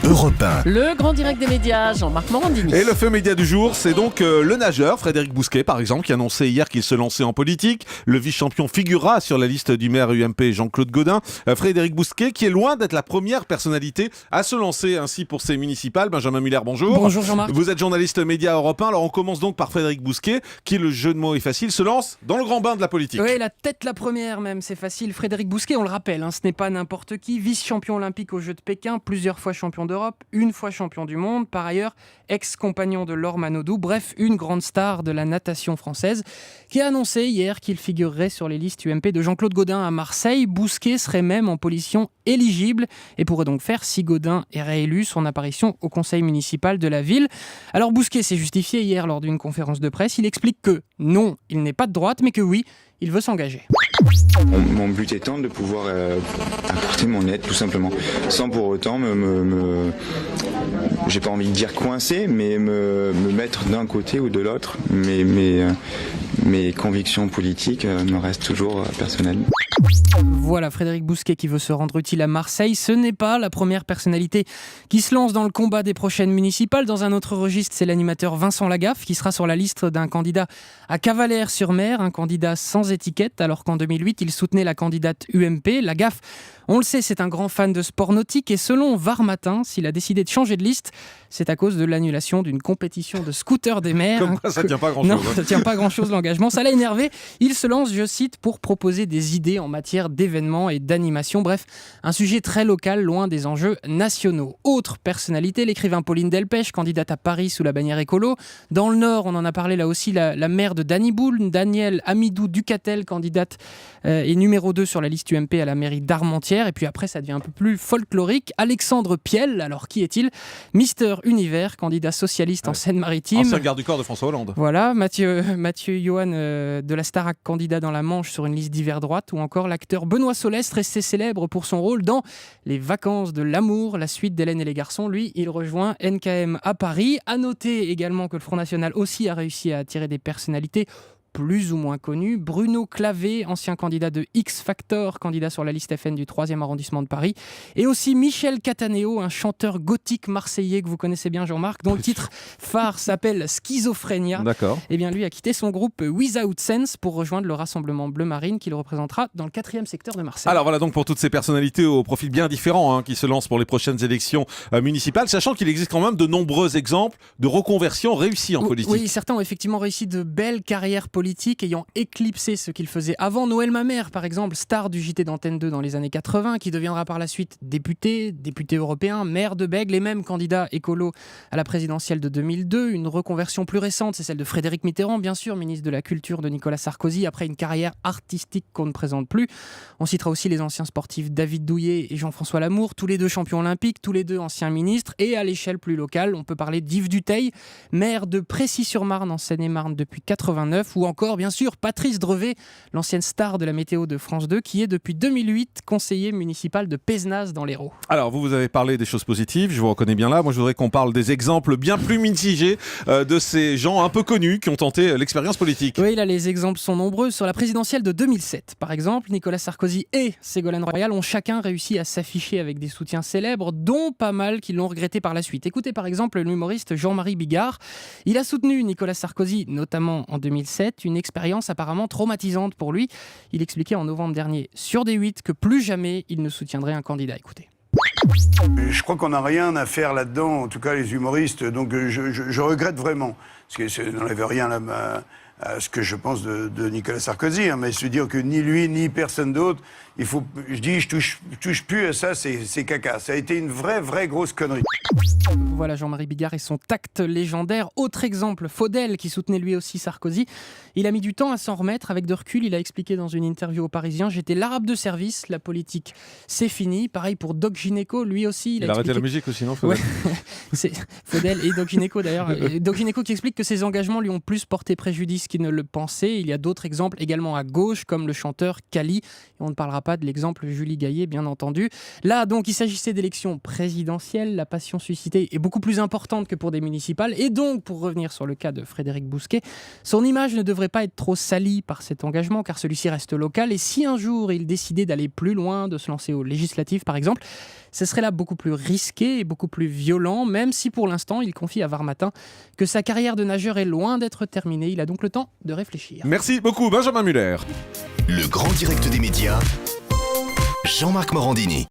Europe 1. Le grand direct des médias, Jean-Marc Morandini. Et le fait média du jour, c'est donc le nageur Frédéric Bousquet, par exemple, qui annonçait hier qu'il se lançait en politique. Le vice-champion figurera sur la liste du maire UMP Jean-Claude Gaudin. Frédéric Bousquet, qui est loin d'être la première personnalité à se lancer ainsi pour ces municipales. Benjamin Muller, bonjour. Bonjour Jean-Marc. Vous êtes journaliste média Europe 1. Alors on commence donc par Frédéric Bousquet, qui, le jeu de mots est facile, se lance dans le grand bain de la politique. Oui, la tête la première même, c'est facile. Frédéric Bousquet, on le rappelle, ce n'est pas n'importe qui. Vice-champion olympique aux Jeux de Pékin, plusieurs fois champion d'Europe, une fois champion du monde. Par ailleurs, ex-compagnon de Laure Manodou. Bref, une grande star de la natation française qui a annoncé hier qu'il figurerait sur les listes UMP de Jean-Claude Gaudin à Marseille. Bousquet serait même en position éligible et pourrait donc faire, si Gaudin est réélu, son apparition au conseil municipal de la ville. Alors Bousquet s'est justifié hier lors d'une conférence de presse. Il explique que non, il n'est pas de droite, mais que oui, il veut s'engager. Mon but étant de pouvoir apporter mon aide, tout simplement, sans pour autant j'ai pas envie de dire coincer, mais me mettre d'un côté ou de l'autre. Mes convictions politiques me restent toujours personnelles. Voilà Frédéric Bousquet qui veut se rendre utile à Marseille. Ce n'est pas la première personnalité qui se lance dans le combat des prochaines municipales. Dans un autre registre, c'est l'animateur Vincent Lagaffe qui sera sur la liste d'un candidat à Cavalère-sur-Mer, un candidat sans étiquette, alors qu'en 2008, il soutenait la candidate UMP. Lagaffe, on le sait, c'est un grand fan de sport nautique et selon Var Matin, s'il a décidé de changer de liste, c'est à cause de l'annulation d'une compétition de scooter des mers. Comme quoi, ça ne tient pas grand-chose. Non, ça ne tient pas grand-chose l'engagement. Ça l'a énervé. Il se lance, je cite, pour proposer des idées en matière d'événements et d'animation. Bref, un sujet très local, loin des enjeux nationaux. Autre personnalité, l'écrivain Pauline Delpech, candidate à Paris sous la bannière écolo. Dans le Nord, on en a parlé là aussi, la mère de Danny Boone, Danielle Amidou Ducatel, candidate et numéro 2 sur la liste UMP à la mairie d'Armentières. Et puis après, ça devient un peu plus folklorique. Alexandre Piel, alors qui est-il ? Mister Univers, candidat socialiste en Seine-Maritime. Ancien garde du corps de François Hollande. Voilà, Mathieu Johan de la Starac, candidat dans la Manche sur une liste d'hiver droite, ou encore l'acteur Benoît Solestre, resté célèbre pour son rôle dans Les Vacances de l'amour, la suite d'Hélène et les garçons. Lui, il rejoint NKM à Paris. À noter également que le Front National aussi a réussi à attirer des personnalités plus ou moins connu. Bruno Clavé, ancien candidat de X Factor, candidat sur la liste FN du 3e arrondissement de Paris. Et aussi Michel Cataneo, un chanteur gothique marseillais que vous connaissez bien, Jean-Marc, dont le titre phare s'appelle Schizophrénia. D'accord. Eh bien, lui a quitté son groupe Without Sense pour rejoindre le Rassemblement Bleu Marine qu'il représentera dans le 4e secteur de Marseille. Alors voilà donc pour toutes ces personnalités au profil bien différent qui se lancent pour les prochaines élections municipales, sachant qu'il existe quand même de nombreux exemples de reconversions réussies en politique. Oui, certains ont effectivement réussi de belles carrières politiques ayant éclipsé ce qu'il faisait avant. Noël Mamère, par exemple, star du JT d'Antenne 2 dans les années 80, qui deviendra par la suite député européen, maire de Bègle et même candidat écolo à la présidentielle de 2002. Une reconversion plus récente, c'est celle de Frédéric Mitterrand, bien sûr, ministre de la Culture de Nicolas Sarkozy, après une carrière artistique qu'on ne présente plus. On citera aussi les anciens sportifs David Douillet et Jean-François Lamour, tous les deux champions olympiques, tous les deux anciens ministres. Et à l'échelle plus locale, on peut parler d'Yves Duteil, maire de Précy-sur-Marne en Seine-et-Marne depuis 89, ou encore, bien sûr, Patrice Drevet, l'ancienne star de la météo de France 2, qui est depuis 2008 conseiller municipal de Pézenas dans l'Hérault. Alors, vous avez parlé des choses positives, je vous reconnais bien là. Moi, je voudrais qu'on parle des exemples bien plus mitigés de ces gens un peu connus qui ont tenté l'expérience politique. Oui, là, les exemples sont nombreux. Sur la présidentielle de 2007, par exemple, Nicolas Sarkozy et Ségolène Royal ont chacun réussi à s'afficher avec des soutiens célèbres, dont pas mal qui l'ont regretté par la suite. Écoutez par exemple l'humoriste Jean-Marie Bigard. Il a soutenu Nicolas Sarkozy, notamment en 2007, une expérience apparemment traumatisante pour lui. Il expliquait en novembre dernier sur D8 que plus jamais il ne soutiendrait un candidat. Écoutez. Je crois qu'on n'a rien à faire là-dedans, en tout cas les humoristes, donc je regrette vraiment, parce que ça n'enlève rien à ce que je pense de Nicolas Sarkozy, mais se dire que ni lui ni personne d'autre, je touche plus à ça, c'est caca. Ça a été une vraie grosse connerie. Voilà Jean-Marie Bigard et son tact légendaire. Autre exemple, Faudel, qui soutenait lui aussi Sarkozy. Il a mis du temps à s'en remettre. Avec de recul, il a expliqué dans une interview au Parisien: j'étais l'arabe de service, la politique, c'est fini. Pareil pour Doc Gynéco, lui aussi. Il a arrêté la musique aussi, non, Faudel? C'est Faudel et Doc Gynéco d'ailleurs. Doc Gynéco qui explique que ses engagements lui ont plus porté préjudice qui ne le pensaient. Il y a d'autres exemples également à gauche, comme le chanteur Kali. Et on ne parlera pas de l'exemple Julie Gaillet, bien entendu. Là, donc, il s'agissait d'élections présidentielles. La passion suscitée est beaucoup plus importante que pour des municipales. Et donc, pour revenir sur le cas de Frédéric Bousquet, son image ne devrait pas être trop salie par cet engagement, car celui-ci reste local. Et si un jour il décidait d'aller plus loin, de se lancer aux législatives par exemple, ce serait là beaucoup plus risqué et beaucoup plus violent, même si pour l'instant il confie à Var Matin que sa carrière de nageur est loin d'être terminée. Il a donc le temps de réfléchir. Merci beaucoup Benjamin Muller. Le grand direct des médias, Jean-Marc Morandini.